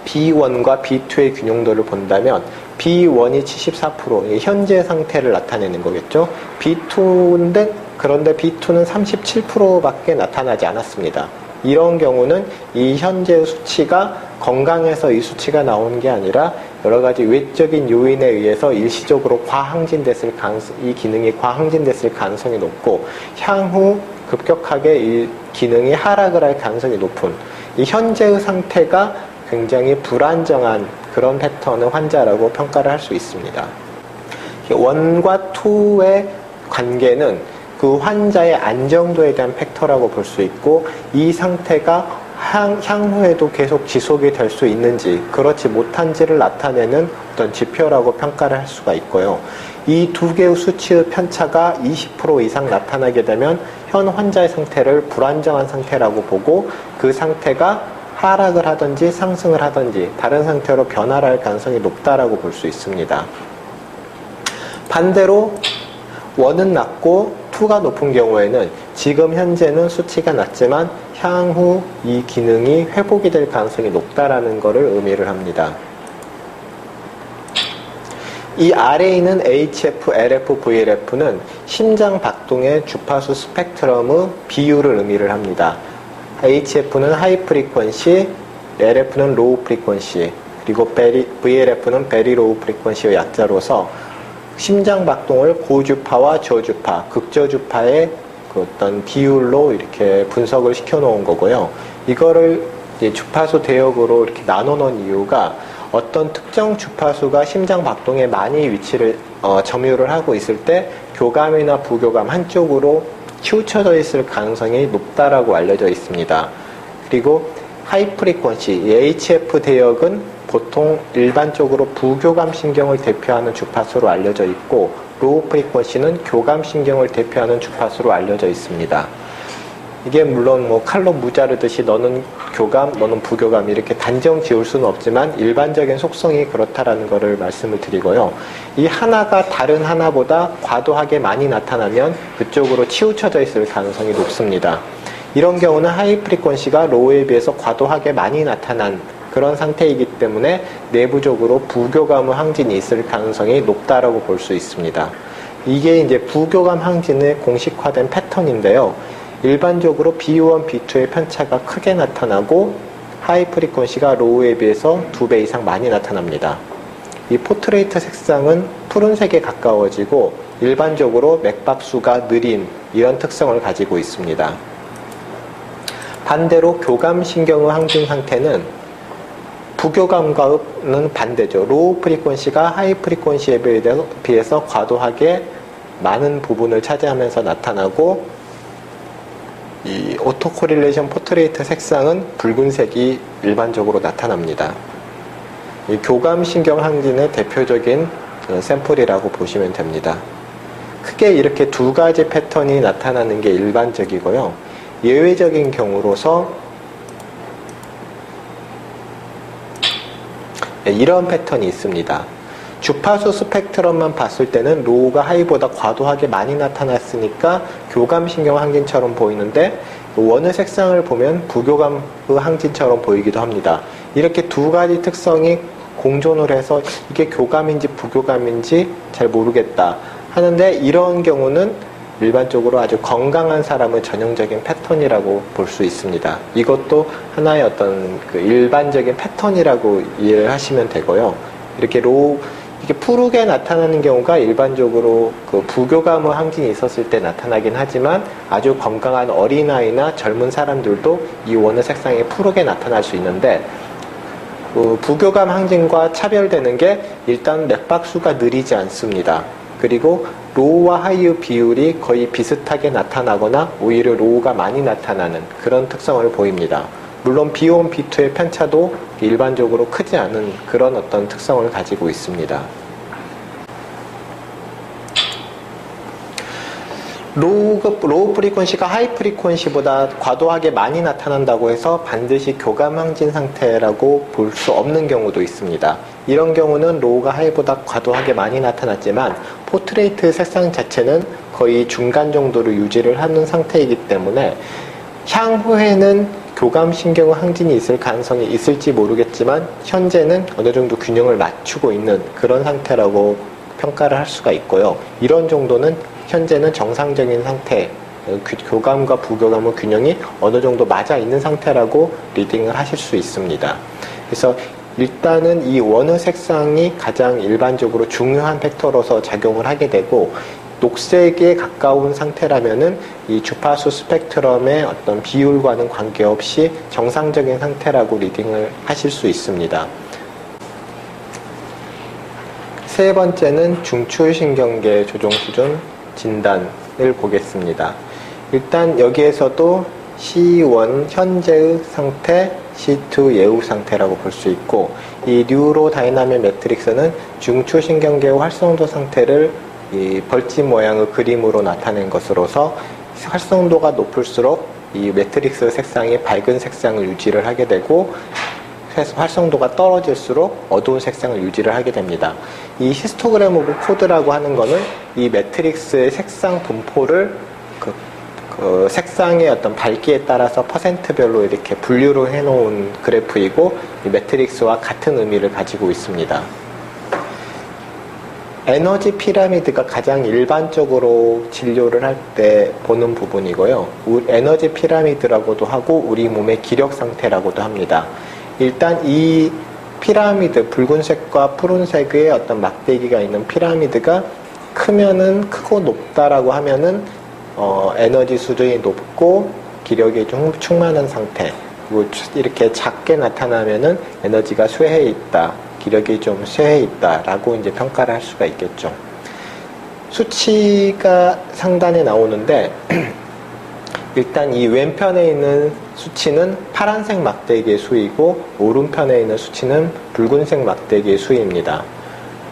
B1과 B2의 균형도를 본다면 B1이 74%, 현재 상태를 나타내는 거겠죠. B2인데 그런데 B2는 37%밖에 나타나지 않았습니다. 이런 경우는 이 현재의 수치가 건강해서 이 수치가 나오는 게 아니라 여러 가지 외적인 요인에 의해서 일시적으로 과항진됐을 가능성, 이 기능이 과항진됐을 가능성이 높고 향후 급격하게 이 기능이 하락을 할 가능성이 높은 이 현재의 상태가 굉장히 불안정한 그런 패턴의 환자라고 평가를 할 수 있습니다. 1과 2의 관계는 그 환자의 안정도에 대한 팩터라고 볼 수 있고 이 상태가 향후에도 계속 지속이 될 수 있는지 그렇지 못한지를 나타내는 어떤 지표라고 평가를 할 수가 있고요. 이 두 개의 수치의 편차가 20% 이상 나타나게 되면 현 환자의 상태를 불안정한 상태라고 보고 그 상태가 하락을 하든지 상승을 하든지 다른 상태로 변화를 할 가능성이 높다라고 볼 수 있습니다. 반대로 1은 낮고 2가 높은 경우에는 지금 현재는 수치가 낮지만 향후 이 기능이 회복이 될 가능성이 높다라는 것을 의미를 합니다. 이 아래에 있는 HF, LF, VLF는 심장 박동의 주파수 스펙트럼의 비율을 의미를 합니다. HF는 하이 프리퀀시, LF는 로우 프리퀀시, 그리고 VLF는 베리 로우 프리퀀시의 약자로서 심장 박동을 고주파와 저주파, 극저주파의 그 어떤 비율로 이렇게 분석을 시켜 놓은 거고요. 이거를 이제 주파수 대역으로 이렇게 나눠 놓은 이유가 어떤 특정 주파수가 심장 박동에 많이 위치를 점유를 하고 있을 때 교감이나 부교감 한쪽으로 치우쳐져 있을 가능성이 높다라고 알려져 있습니다. 그리고 하이 프리퀀시, HF 대역은 보통 일반적으로 부교감 신경을 대표하는 주파수로 알려져 있고 로우 프리퀀시는 교감 신경을 대표하는 주파수로 알려져 있습니다. 이게 물론 뭐 칼로 무자르듯이 너는 교감, 너는 부교감 이렇게 단정 지을 수는 없지만 일반적인 속성이 그렇다라는 것을 말씀을 드리고요. 이 하나가 다른 하나보다 과도하게 많이 나타나면 그쪽으로 치우쳐져 있을 가능성이 높습니다. 이런 경우는 하이 프리퀀시가 로우에 비해서 과도하게 많이 나타난 그런 상태이기 때문에 내부적으로 부교감의 항진이 있을 가능성이 높다라고 볼 수 있습니다. 이게 이제 부교감 항진의 공식화된 패턴인데요. 일반적으로 B1, B2의 편차가 크게 나타나고 하이 프리퀀시가 로우에 비해서 2배 이상 많이 나타납니다. 이 포트레이트 색상은 푸른색에 가까워지고 일반적으로 맥박수가 느린 이런 특성을 가지고 있습니다. 반대로 교감신경의 항진 상태는 부교감과는 반대죠. 로우 프리퀀시가 하이 프리퀀시에 비해서 과도하게 많은 부분을 차지하면서 나타나고 이 오토코릴레이션 포트레이트 색상은 붉은색이 일반적으로 나타납니다. 이 교감신경 항진의 대표적인 샘플이라고 보시면 됩니다. 크게 이렇게 두 가지 패턴이 나타나는 게 일반적이고요. 예외적인 경우로서 이런 패턴이 있습니다. 주파수 스펙트럼만 봤을 때는 로우가 하이보다 과도하게 많이 나타났으니까 교감신경 항진처럼 보이는데 원의 색상을 보면 부교감의 항진처럼 보이기도 합니다. 이렇게 두 가지 특성이 공존을 해서 이게 교감인지 부교감인지 잘 모르겠다 하는데 이런 경우는 일반적으로 아주 건강한 사람의 전형적인 패턴이라고 볼 수 있습니다. 이것도 하나의 어떤 그 일반적인 패턴이라고 이해를 하시면 되고요. 이렇게 이렇게 푸르게 나타나는 경우가 일반적으로 그 부교감의 항진이 있었을 때 나타나긴 하지만 아주 건강한 어린아이나 젊은 사람들도 이 원의 색상이 푸르게 나타날 수 있는데 그 부교감 항진과 차별되는 게 일단 맥박수가 느리지 않습니다. 그리고 로우와 하이의 비율이 거의 비슷하게 나타나거나 오히려 로우가 많이 나타나는 그런 특성을 보입니다. 물론 B1, B2의 편차도 일반적으로 크지 않은 그런 어떤 특성을 가지고 있습니다. 로우 프리퀀시가 하이 프리퀀시보다 과도하게 많이 나타난다고 해서 반드시 교감 항진 상태라고 볼 수 없는 경우도 있습니다. 이런 경우는 로우가 하이보다 과도하게 많이 나타났지만 포트레이트 색상 자체는 거의 중간 정도로 유지를 하는 상태이기 때문에 향후에는 교감신경 항진이 있을 가능성이 있을지 모르겠지만 현재는 어느 정도 균형을 맞추고 있는 그런 상태라고 평가를 할 수가 있고요. 이런 정도는 현재는 정상적인 상태, 교감과 부교감의 균형이 어느 정도 맞아 있는 상태라고 리딩을 하실 수 있습니다. 그래서 일단은 이 원의 색상이 가장 일반적으로 중요한 팩터로서 작용을 하게 되고 녹색에 가까운 상태라면은 이 주파수 스펙트럼의 어떤 비율과는 관계없이 정상적인 상태라고 리딩을 하실 수 있습니다. 세 번째는 중추신경계 조종 수준 진단을 보겠습니다. 일단 여기에서도 C1 현재의 상태, C2 예후 상태라고 볼 수 있고 이 뉴로 다이나믹 매트릭스는 중추신경계의 활성도 상태를 이 벌집 모양의 그림으로 나타낸 것으로서 활성도가 높을수록 이 매트릭스 색상이 밝은 색상을 유지를 하게 되고 활성도가 떨어질수록 어두운 색상을 유지를 하게 됩니다. 이 히스토그램 오브 코드라고 하는 거는 이 매트릭스의 색상 분포를 그 색상의 어떤 밝기에 따라서 퍼센트별로 이렇게 분류를 해놓은 그래프이고 이 매트릭스와 같은 의미를 가지고 있습니다. 에너지 피라미드가 가장 일반적으로 진료를 할 때 보는 부분이고요. 에너지 피라미드라고도 하고 우리 몸의 기력 상태라고도 합니다. 일단 이 피라미드, 붉은색과 푸른색의 어떤 막대기가 있는 피라미드가 크면은 크고 높다라고 하면은 에너지 수준이 높고 기력이 좀 충만한 상태. 그리고 이렇게 작게 나타나면은 에너지가 쇠해 있다. 기력이 좀 쇠해 있다라고 이제 평가를 할 수가 있겠죠. 수치가 상단에 나오는데 일단 이 왼편에 있는 수치는 파란색 막대기의 수이고 오른편에 있는 수치는 붉은색 막대기의 수입니다.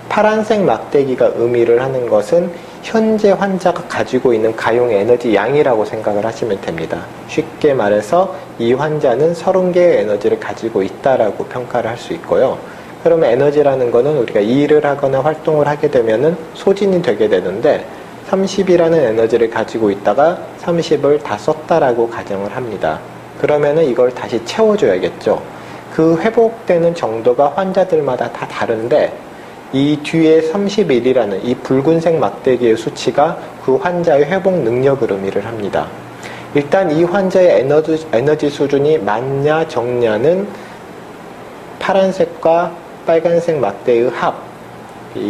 파란색 막대기가 의미를 하는 것은 현재 환자가 가지고 있는 가용 에너지 양이라고 생각을 하시면 됩니다. 쉽게 말해서 이 환자는 30개의 에너지를 가지고 있다라고 평가를 할 수 있고요. 그러면 에너지라는 거는 우리가 일을 하거나 활동을 하게 되면은 소진이 되게 되는데 30이라는 에너지를 가지고 있다가 30을 다 썼다라고 가정을 합니다. 그러면은 이걸 다시 채워줘야겠죠. 그 회복되는 정도가 환자들마다 다 다른데 이 뒤에 31이라는 이 붉은색 막대기의 수치가 그 환자의 회복 능력을 의미를 합니다. 일단 이 환자의 에너지 수준이 많냐 적냐는 파란색과 빨간색 막대의 합,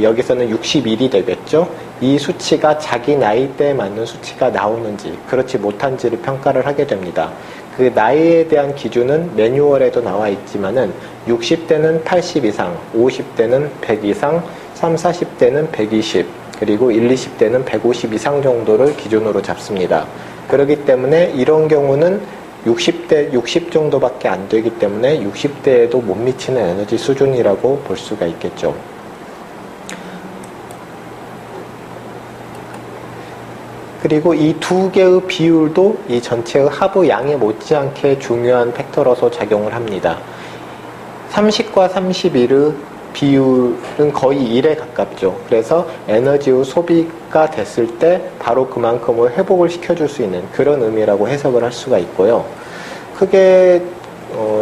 여기서는 61이 되겠죠. 이 수치가 자기 나이대에 맞는 수치가 나오는지 그렇지 못한지를 평가를 하게 됩니다. 그 나이에 대한 기준은 매뉴얼에도 나와 있지만은 60대는 80 이상, 50대는 100 이상, 30, 40대는 120, 그리고 20대는 150 이상 정도를 기준으로 잡습니다. 그렇기 때문에 이런 경우는 60 정도밖에 안 되기 때문에 60대에도 못 미치는 에너지 수준이라고 볼 수가 있겠죠. 그리고 이 두 개의 비율도 이 전체의 하부 양에 못지않게 중요한 팩터로서 작용을 합니다. 30과 31의 비율은 거의 1에 가깝죠. 그래서 에너지의 소비가 됐을 때 바로 그만큼을 회복을 시켜줄 수 있는 그런 의미라고 해석을 할 수가 있고요. 크게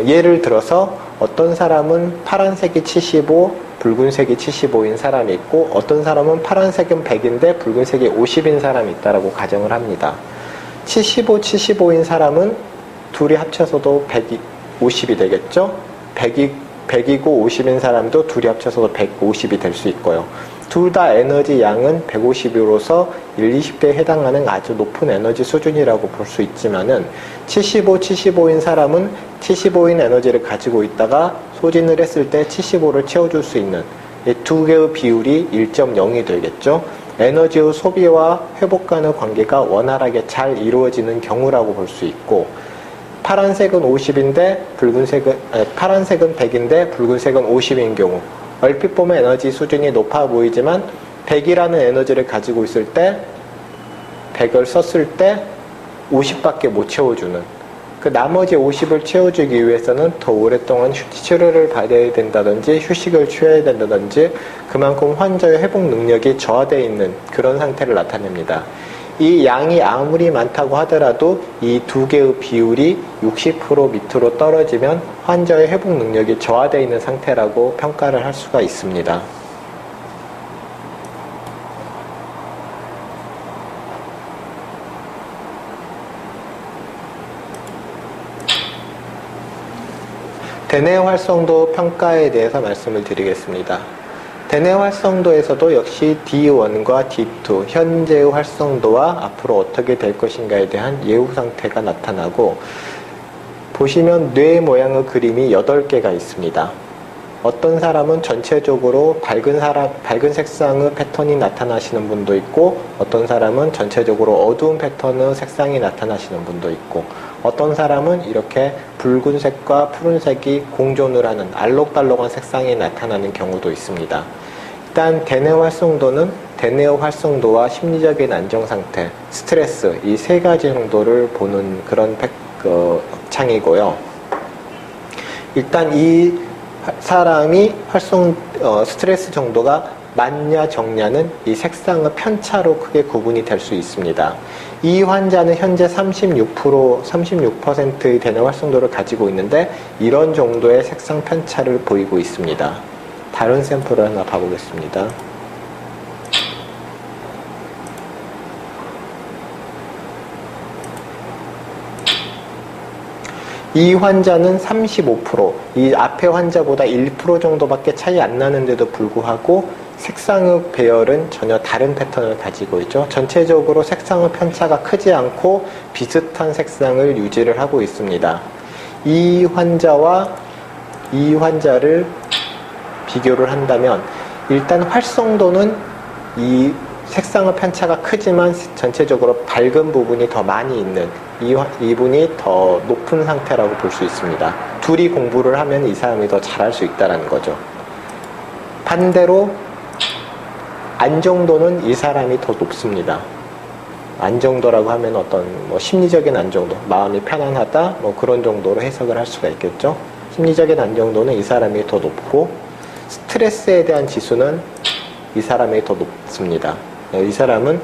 예를 들어서 어떤 사람은 파란색이 75, 붉은색이 75인 사람이 있고 어떤 사람은 파란색은 100인데 붉은색이 50인 사람이 있다라고 가정을 합니다. 75, 75인 사람은 둘이 합쳐서도 150이 되겠죠? 100이 100이고 50인 사람도 둘이 합쳐서 150이 될 수 있고요. 둘 다 에너지 양은 150으로서 20대에 해당하는 아주 높은 에너지 수준이라고 볼 수 있지만은 75인 사람은 75인 에너지를 가지고 있다가 소진을 했을 때 75를 채워줄 수 있는 이 두 개의 비율이 1.0이 되겠죠. 에너지의 소비와 회복 간의 관계가 원활하게 잘 이루어지는 경우라고 볼 수 있고, 파란색은 50인데 파란색은 100인데 붉은색은 50인 경우, 얼핏 보면 에너지 수준이 높아 보이지만 100이라는 에너지를 가지고 있을 때 100을 썼을 때 50밖에 못 채워주는, 그 나머지 50을 채워주기 위해서는 더 오랫동안 치료를 받아야 된다든지 휴식을 취해야 된다든지 그만큼 환자의 회복 능력이 저하되어 있는 그런 상태를 나타냅니다. 이 양이 아무리 많다고 하더라도 이 두 개의 비율이 60% 밑으로 떨어지면 환자의 회복 능력이 저하되어 있는 상태라고 평가를 할 수가 있습니다. 대뇌 활성도 평가에 대해서 말씀을 드리겠습니다. 대뇌 활성도에서도 역시 D1과 D2, 현재의 활성도와 앞으로 어떻게 될 것인가에 대한 예후 상태가 나타나고, 보시면 뇌 모양의 그림이 8개가 있습니다. 어떤 사람은 전체적으로 밝은 색상의 패턴이 나타나시는 분도 있고, 어떤 사람은 전체적으로 어두운 패턴의 색상이 나타나시는 분도 있고, 어떤 사람은 이렇게 붉은색과 푸른색이 공존을 하는 알록달록한 색상이 나타나는 경우도 있습니다. 일단 대뇌 활성도는 대뇌의 활성도와 심리적인 안정 상태, 스트레스, 이 세 가지 정도를 보는 그런 창이고요. 일단 이 사람이 스트레스 정도가 많냐 적냐는 이 색상의 편차로 크게 구분이 될 수 있습니다. 이 환자는 현재 36%의 대뇌 활성도를 가지고 있는데 이런 정도의 색상 편차를 보이고 있습니다. 다른 샘플을 하나 봐보겠습니다. 이 환자는 35%, 이 앞에 환자보다 1% 정도밖에 차이 안 나는데도 불구하고 색상의 배열은 전혀 다른 패턴을 가지고 있죠. 전체적으로 색상의 편차가 크지 않고 비슷한 색상을 유지를 하고 있습니다. 이 환자와 이 환자를 비교를 한다면 일단 활성도는 이 색상의 편차가 크지만 전체적으로 밝은 부분이 더 많이 있는 이분이 더 높은 상태라고 볼 수 있습니다. 둘이 공부를 하면 이 사람이 더 잘할 수 있다는 거죠. 반대로 안정도는 이 사람이 더 높습니다. 안정도라고 하면 어떤 심리적인 안정도, 마음이 편안하다 그런 정도로 해석을 할 수가 있겠죠. 심리적인 안정도는 이 사람이 더 높고, 스트레스에 대한 지수는 이 사람이 더 높습니다. 이 사람은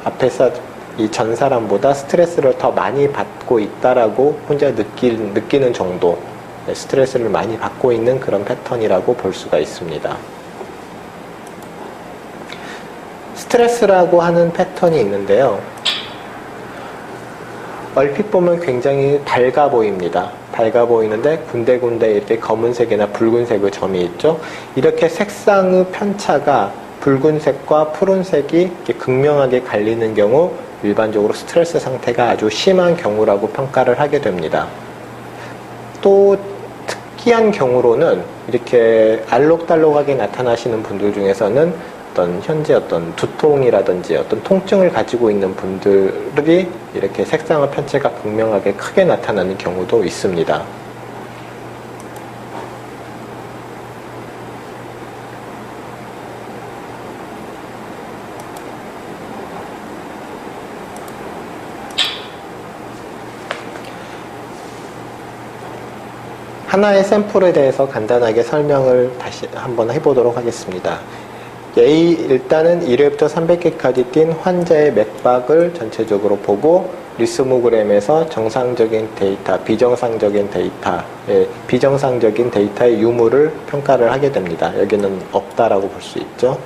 앞에서 이 전 사람보다 스트레스를 더 많이 받고 있다라고 혼자 느끼는 정도, 스트레스를 많이 받고 있는 그런 패턴이라고 볼 수가 있습니다. 스트레스라고 하는 패턴이 있는데요. 얼핏 보면 굉장히 밝아 보입니다. 밝아 보이는데 군데군데 이렇게 검은색이나 붉은색의 점이 있죠. 이렇게 색상의 편차가 붉은색과 푸른색이 이렇게 극명하게 갈리는 경우 일반적으로 스트레스 상태가 아주 심한 경우라고 평가를 하게 됩니다. 또 특이한 경우로는 이렇게 알록달록하게 나타나시는 분들 중에서는 현재 두통이라든지 통증을 가지고 있는 분들이 이렇게 색상의 편차가 극명하게 크게 나타나는 경우도 있습니다. 하나의 샘플에 대해서 간단하게 설명을 다시 한번 해보도록 하겠습니다. 일단은 1회부터 300개까지 뛴 환자의 맥박을 전체적으로 보고 리스모그램에서 정상적인 데이터, 비정상적인 데이터의 유무를 평가를 하게 됩니다. 여기는 없다라고 볼 수 있죠.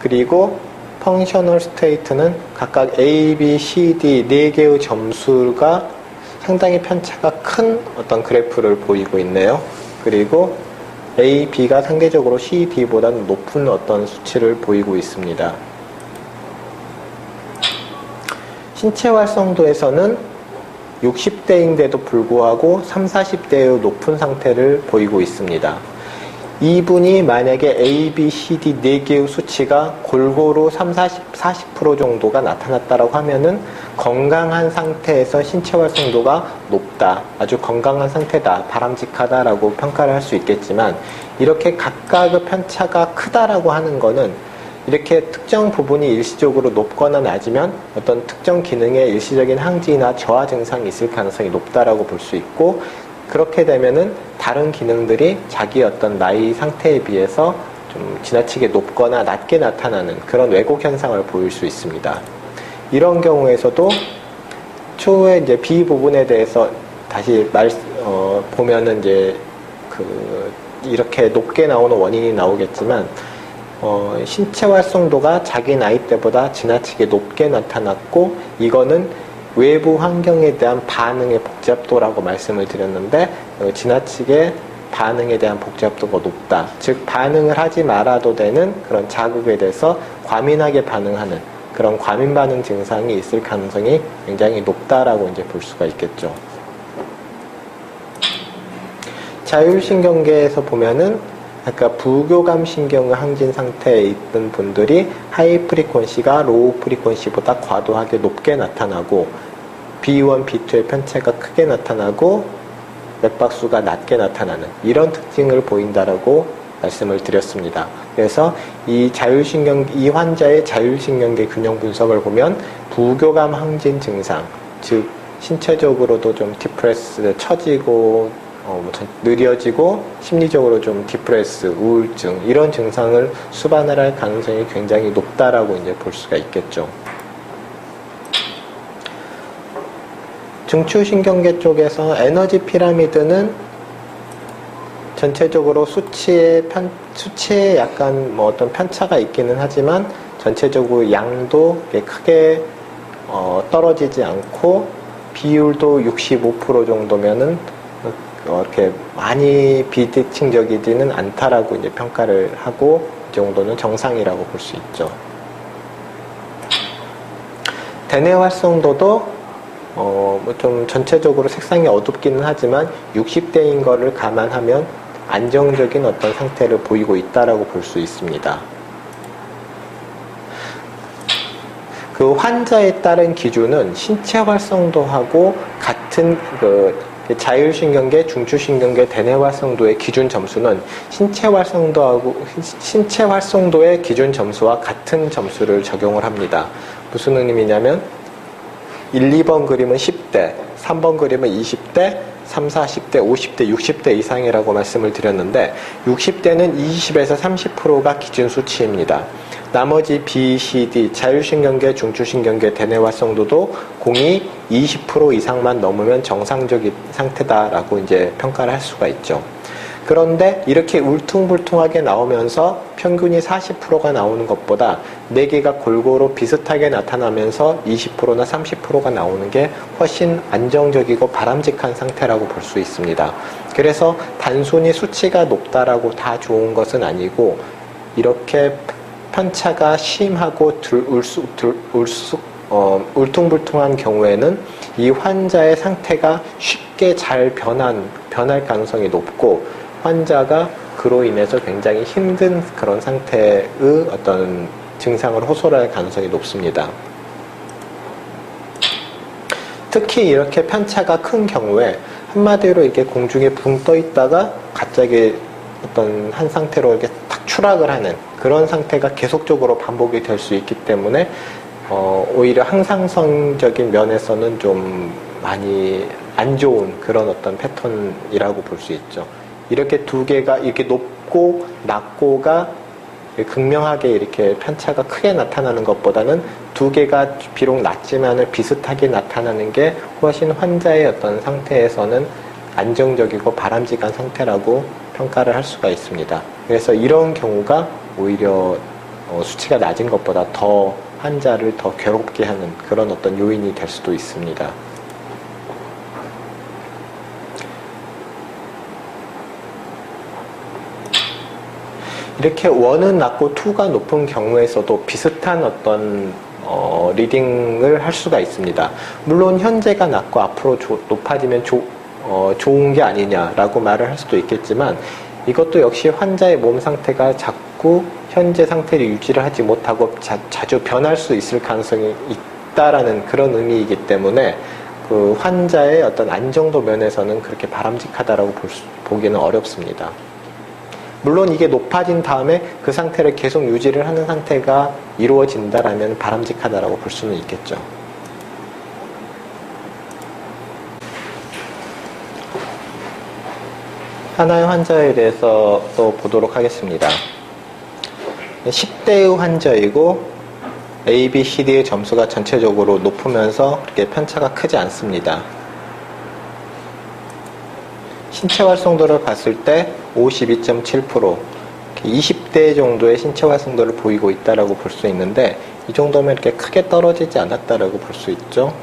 그리고 펑셔널 스테이트는 각각 A, B, C, D 4개의 점수가 상당히 편차가 큰 어떤 그래프를 보이고 있네요. 그리고 A, B가 상대적으로 C, D보다는 높은 어떤 수치를 보이고 있습니다. 신체 활성도에서는 60대인데도 불구하고 30, 40대의 높은 상태를 보이고 있습니다. 이분이 만약에 A, B, C, D 4개의 수치가 골고루 30, 40% 정도가 나타났다고 하면은 건강한 상태에서 신체 활성도가 높다, 아주 건강한 상태다, 바람직하다라고 평가를 할 수 있겠지만, 이렇게 각각의 편차가 크다라고 하는 거는 이렇게 특정 부분이 일시적으로 높거나 낮으면 어떤 특정 기능에 일시적인 항진이나 저하 증상이 있을 가능성이 높다라고 볼 수 있고, 그렇게 되면은 다른 기능들이 자기 어떤 나이 상태에 비해서 좀 지나치게 높거나 낮게 나타나는 그런 왜곡 현상을 보일 수 있습니다. 이런 경우에서도 추후에 이제 B 부분에 대해서 다시 보면은 이제 이렇게 높게 나오는 원인이 나오겠지만, 신체 활성도가 자기 나이 때보다 지나치게 높게 나타났고, 이거는 외부 환경에 대한 반응의 복잡도라고 말씀을 드렸는데, 지나치게 반응에 대한 복잡도가 높다. 즉, 반응을 하지 말아도 되는 그런 자극에 대해서 과민하게 반응하는 그런 과민 반응 증상이 있을 가능성이 굉장히 높다라고 이제 볼 수가 있겠죠. 자율신경계에서 보면은 아까 부교감 신경의 항진 상태에 있던 분들이 하이 프리퀀시가 로우 프리퀀시보다 과도하게 높게 나타나고, B1, B2의 편차가 크게 나타나고 맥박수가 낮게 나타나는 이런 특징을 보인다라고 말씀을 드렸습니다. 그래서 이 환자의 자율신경계 균형 분석을 보면 부교감 항진 증상, 즉 신체적으로도 좀 디프레스, 처지고 느려지고 심리적으로 좀 디프레스, 우울증 이런 증상을 수반을 할 가능성이 굉장히 높다라고 이제 볼 수가 있겠죠. 중추신경계 쪽에서 에너지 피라미드는 전체적으로 수치에 약간 어떤 편차가 있기는 하지만 전체적으로 양도 크게 떨어지지 않고 비율도 65% 정도면은 이렇게 많이 비대칭적이지는 않다라고 이제 평가를 하고, 이 정도는 정상이라고 볼 수 있죠. 대뇌 활성도도 좀 전체적으로 색상이 어둡기는 하지만 60대인 거를 감안하면 안정적인 어떤 상태를 보이고 있다라고 볼 수 있습니다. 그 환자에 따른 기준은 신체 활성도하고 같은 자율신경계, 중추신경계, 대뇌 활성도의 기준 점수는 신체 활성도의 기준 점수와 같은 점수를 적용을 합니다. 무슨 의미냐면 1, 2번 그림은 10대, 3번 그림은 20대, 3, 40대, 50대, 60대 이상이라고 말씀을 드렸는데, 60대는 20에서 30%가 기준 수치입니다. 나머지 B, C, D, 자율신경계, 중추신경계, 대뇌 활성도도 공이 20% 이상만 넘으면 정상적인 상태다라고 이제 평가를 할 수가 있죠. 그런데 이렇게 울퉁불퉁하게 나오면서 평균이 40%가 나오는 것보다 4개가 골고루 비슷하게 나타나면서 20%나 30%가 나오는 게 훨씬 안정적이고 바람직한 상태라고 볼 수 있습니다. 그래서 단순히 수치가 높다라고 다 좋은 것은 아니고, 이렇게 편차가 심하고 울퉁불퉁한 경우에는 이 환자의 상태가 쉽게 잘 변할 가능성이 높고, 환자가 그로 인해서 굉장히 힘든 그런 상태의 어떤 증상을 호소할 가능성이 높습니다. 특히 이렇게 편차가 큰 경우에 한마디로 이렇게 공중에 붕 떠 있다가 갑자기 어떤 한 상태로 이렇게 탁 추락을 하는 그런 상태가 계속적으로 반복이 될 수 있기 때문에 오히려 항상성적인 면에서는 좀 많이 안 좋은 그런 어떤 패턴이라고 볼 수 있죠. 이렇게 두 개가 이렇게 높고 낮고가 극명하게 이렇게 편차가 크게 나타나는 것보다는 두 개가 비록 낮지만은 비슷하게 나타나는 게 훨씬 환자의 어떤 상태에서는 안정적이고 바람직한 상태라고 평가를 할 수가 있습니다. 그래서 이런 경우가 오히려 수치가 낮은 것보다 더 환자를 더 괴롭게 하는 그런 어떤 요인이 될 수도 있습니다. 이렇게 1은 낮고 2가 높은 경우에서도 비슷한 어떤 리딩을 할 수가 있습니다. 물론 현재가 낮고 앞으로 높아지면 좋은 게 아니냐라고 말을 할 수도 있겠지만, 이것도 역시 환자의 몸 상태가 자꾸 현재 상태를 유지를 하지 못하고 자주 변할 수 있을 가능성이 있다라는 그런 의미이기 때문에 그 환자의 어떤 안정도 면에서는 그렇게 바람직하다라고 보기는 어렵습니다. 물론 이게 높아진 다음에 그 상태를 계속 유지를 하는 상태가 이루어진다라면 바람직하다라고 볼 수는 있겠죠. 하나의 환자에 대해서 또 보도록 하겠습니다. 10대의 환자이고 A, B, C, D의 점수가 전체적으로 높으면서 그렇게 편차가 크지 않습니다. 신체 활성도를 봤을 때 52.7%, 20대 정도의 신체 활성도를 보이고 있다라고 볼 수 있는데, 이 정도면 이렇게 크게 떨어지지 않았다라고 볼 수 있죠.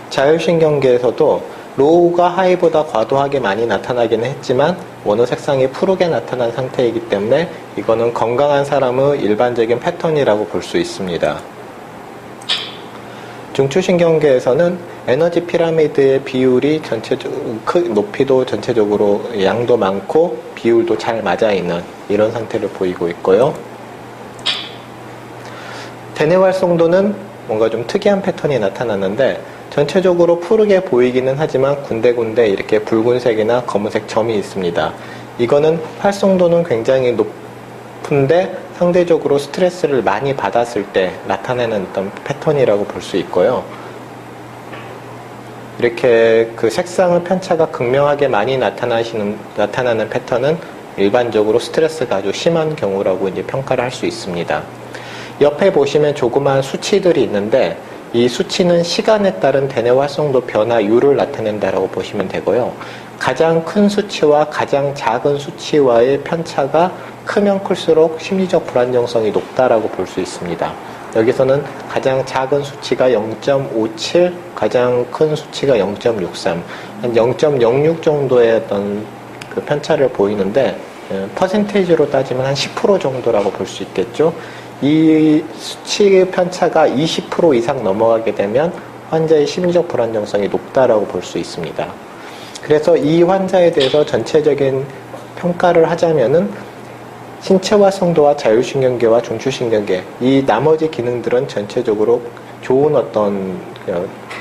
자율신경계에서도 로우가 하이보다 과도하게 많이 나타나기는 했지만 원호 색상이 푸르게 나타난 상태이기 때문에 이거는 건강한 사람의 일반적인 패턴이라고 볼 수 있습니다. 중추신경계에서는 에너지 피라미드의 비율이 높이도 전체적으로 양도 많고 비율도 잘 맞아 있는 이런 상태를 보이고 있고요. 대뇌 활성도는 뭔가 좀 특이한 패턴이 나타났는데, 전체적으로 푸르게 보이기는 하지만 군데군데 이렇게 붉은색이나 검은색 점이 있습니다. 이거는 활성도는 굉장히 높은데 상대적으로 스트레스를 많이 받았을 때 나타내는 어떤 패턴이라고 볼 수 있고요. 이렇게 그 색상의 편차가 극명하게 많이 나타나는 패턴은 일반적으로 스트레스가 아주 심한 경우라고 이제 평가를 할 수 있습니다. 옆에 보시면 조그마한 수치들이 있는데, 이 수치는 시간에 따른 대뇌 활성도 변화율을 나타낸다라고 보시면 되고요. 가장 큰 수치와 가장 작은 수치와의 편차가 크면 클수록 심리적 불안정성이 높다라고 볼 수 있습니다. 여기서는 가장 작은 수치가 0.57, 가장 큰 수치가 0.63, 한 0.06 정도의 어떤 그 편차를 보이는데, 퍼센테이지로 따지면 한 10% 정도라고 볼 수 있겠죠. 이 수치의 편차가 20% 이상 넘어가게 되면 환자의 심리적 불안정성이 높다라고 볼 수 있습니다. 그래서 이 환자에 대해서 전체적인 평가를 하자면은 신체 활성도와 자율신경계와 중추신경계, 이 나머지 기능들은 전체적으로 좋은 어떤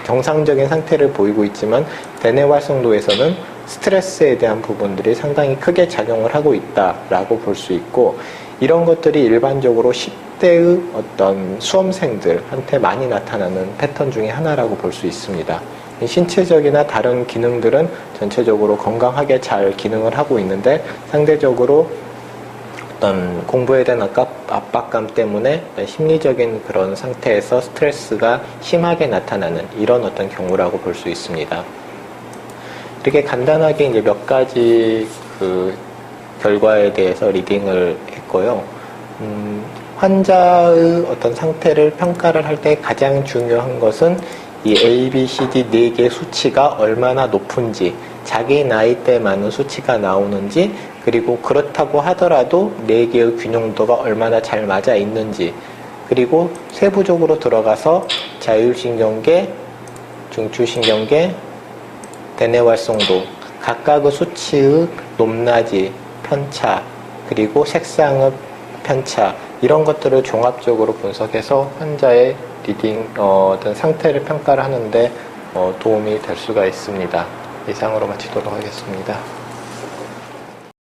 정상적인 상태를 보이고 있지만, 대뇌 활성도에서는 스트레스에 대한 부분들이 상당히 크게 작용을 하고 있다라고 볼 수 있고, 이런 것들이 일반적으로 10대의 어떤 수험생들한테 많이 나타나는 패턴 중에 하나라고 볼 수 있습니다. 신체적이나 다른 기능들은 전체적으로 건강하게 잘 기능을 하고 있는데, 상대적으로 어떤 공부에 대한 압박감 때문에 심리적인 그런 상태에서 스트레스가 심하게 나타나는 이런 어떤 경우라고 볼 수 있습니다. 이렇게 간단하게 이제 몇 가지 그 결과에 대해서 리딩을 했고요. 환자의 어떤 상태를 평가를 할 때 가장 중요한 것은 이 A, B, C, D 4개의 수치가 얼마나 높은지, 자기 나이대에 맞는 수치가 나오는지, 그리고 그렇다고 하더라도 4개의 균형도가 얼마나 잘 맞아 있는지, 그리고 세부적으로 들어가서 자율신경계, 중추신경계, 대뇌 활성도, 각각의 수치의 높낮이, 편차, 그리고 색상의 편차, 이런 것들을 종합적으로 분석해서 환자의 리딩, 어떤 상태를 평가를 하는데 도움이 될 수가 있습니다. 이상으로 마치도록 하겠습니다.